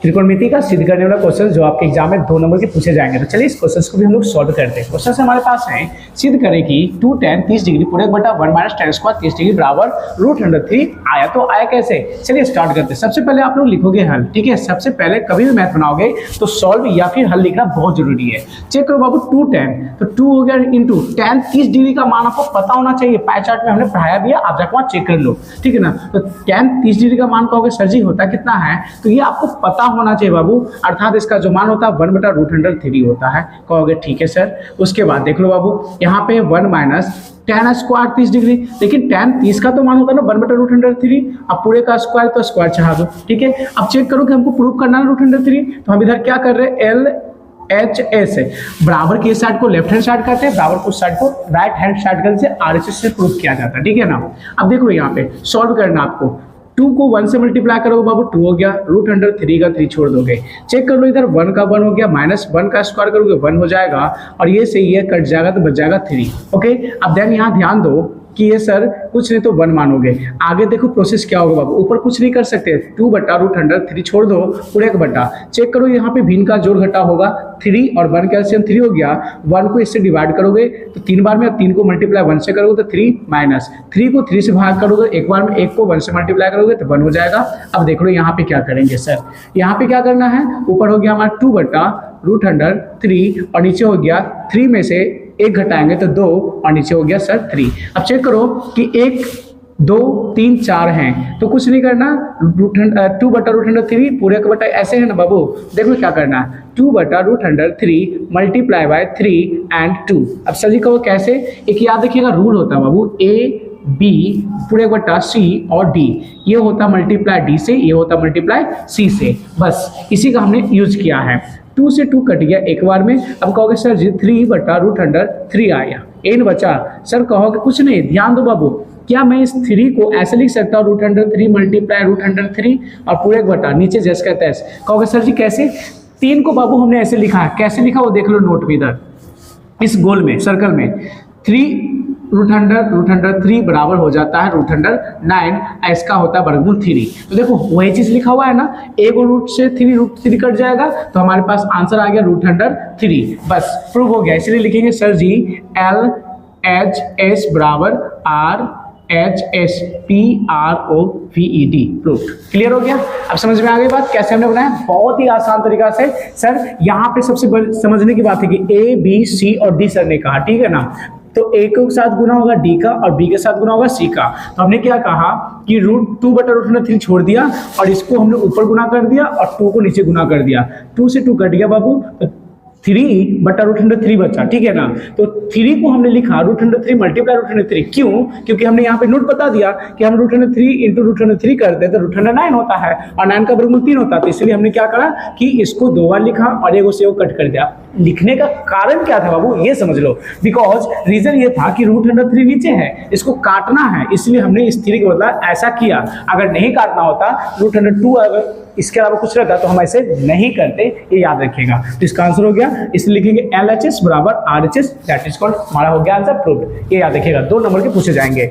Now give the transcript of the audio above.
त्रिकोणमिति का सिद्ध करने वाला क्वेश्चन जो आपके एग्जाम में 2 नंबर के पूछे जाएंगे। तो चलिए इस क्वेश्चन को भी हम लोग सॉल्व करते हैं। क्वेश्चन हमारे पास है, सिद्ध करें कि 2 tan 30 डिग्री पूरे बटा 1 माइनस tan स्क्वायर 30 डिग्री बराबर √3 आया। तो आया कैसे, चलिए स्टार्ट करते हैं। सबसे पहले आप लोग लिखोगे हल, ठीक है। सबसे पहले कभी भी मैथ बनाओगे तो सॉल्व या फिर हल लिखना बहुत जरूरी है। चेक करो बाबू 2 tan, तो 2 हो गया इंटू tan 30 डिग्री का मान आपको पता होना चाहिए, पाई चार्ट में हमने पढ़ाया भी है, आप जाकर वहां चेक कर लो, ठीक है ना। तो tan 30 डिग्री का मान कहोगे सर जी होता कितना है, तो ये आपको पता होना चाहिए बाबू, अर्थात इसका जो मान होता है 1 बटा √3 होता है। कहोगे ठीक है सर। उसके बाद देख लो बाबू, यहाँ पे 1 माइनस tan स्क्वायर 30 डिग्री, लेकिन tan 30 का तो मान होता है ना 1 बटा √3, अब पूरे का स्क्वायर तो स्क्वायर चढ़ा दो, ठीक है। अब चेक करो कि हमको प्रूव करना है √3, तो हम इधर क्या कर रहे हैं, LHS है, बराबर की साइड को लेफ्ट हैंड साइड करते हैं, बराबर उस साइड को राइट हैंड साइड करने से RHS से प्रूव किया जाता है, ठीक है ना। अब देखो यहाँ पे सॉल्व करना आपको, 2 को 1 से मल्टीप्लाई करोगे बाबू 2 हो गया, √3 का 3 छोड़ दोगे। चेक कर लो इधर 1 का 1 हो गया, माइनस 1 का स्क्वायर करोगे 1 हो जाएगा, और ये से ये कट जाएगा तो बच जाएगा 3। ओके, अब देन यहाँ ध्यान दो कि ये सर कुछ नहीं तो 1 मानोगे। आगे देखो प्रोसेस क्या होगा बाबू, ऊपर कुछ नहीं कर सकते, 2 बटा √3 छोड़ दो, पूरे का बटा। चेक करो यहाँ पे भिन्न का जोड़ घटा होगा, 3 और 1 का एलसीएम 3 हो गया, 1 को इससे डिवाइड करोगे तो 3 बार में, 3 को मल्टीप्लाई 1 से करोगे तो 3 माइनस 3 को 3 से भाग करोगे, एक बार में 1 को 1 से मल्टीप्लाई करोगे तो 1 हो जाएगा। अब देख लो यहाँ पे क्या करेंगे सर, यहाँ पे क्या करना है, ऊपर हो गया हमारा 2 बटा √3 और नीचे हो गया 3 में से 1 घटाएंगे तो 2 और नीचे हो गया सर 3। अब चेक करो कि 1 2 3 4 हैं, तो कुछ नहीं करना, 2 बटा √3 पूरे का बटा ऐसे है ना बाबू। देखो क्या करना है, 2 बटा √3 मल्टीप्लाई बाय 3 एंड 2। अब सर जी कहो कैसे, एक याद रखिएगा रूल होता है बाबू, A B पूरे बटा C और D, ये होता मल्टीप्लाई D से, ये होता मल्टीप्लाई C से, बस इसी का हमने यूज किया है। 2 से 2 कट गया एक बार में। अब कहोगे सर जी 3 बटा √3 आया, n बचा। सर कहोगे कुछ नहीं, ध्यान दो बाबू, क्या मैं इस 3 को ऐसे लिख सकता हूँ √3 मल्टीप्लाई √3 और पूरे का बटा, नीचे जैसे कहता है। कहोगे सर जी कैसे, 3 को बाबू हमने ऐसे लिखा है, कैसे लिखा वो देख लो नोट में इधर इस गोल में सर्कल में, 3 √3 बराबर हो जाता है √9, इसका होता है वर्गमूल 3। तो देखो वही चीज लिखा हुआ है ना, एक रूट से √3 कट जाएगा तो हमारे पास आंसर आ गया √3, बस प्रूव हो गया। इसलिए लिखेंगे सर जी LHS बराबर RHS PROVED, प्रूफ। क्लियर हो गया, अब समझ में आ गई बात कैसे हमने बनाया, बहुत ही आसान तरीका से। सर यहाँ पे सबसे समझने की बात है कि A B C और D सर ने कहा, ठीक है ना। तो A के साथ गुना होगा D का और B के साथ गुना होगा C का। तो हमने क्या कहा कि √2 बटा √3 छोड़ दिया और इसको हमने ऊपर गुना कर दिया और 2 को नीचे गुना कर दिया, 2 से 2 कट गया बाबू, तो 3 बटा √3 बचा, ठीक है ना। तो 3 को हमने लिखा √3 मल्टीप्लाई √3, क्यों, क्योंकि हमने यहाँ पे नोट बता दिया कि हम √3 इंटू √3 करते हैं तो √9 होता है और 9 का वर्गमूल 3 होता है। तो इसलिए हमने क्या करा कि इसको 2 बार लिखा और एक से वो कट कर दिया। लिखने का कारण क्या था बाबू, ये समझ लो, बिकॉज रीजन ये था कि √3 नीचे है, इसको काटना है, इसलिए हमने इस 3 के बदला ऐसा किया। अगर नहीं काटना होता √2 अगर इसके अलावा कुछ रहता तो हम ऐसे नहीं करते, ये याद रखिएगा। तो इसका आंसर हो गया, इसलिए लिखेंगे LHS बराबर RHS, दैट इज कॉल्ड, हमारा हो गया आंसर प्रूव्ड। ये याद रखिएगा, 2 नंबर के पूछे जाएंगे।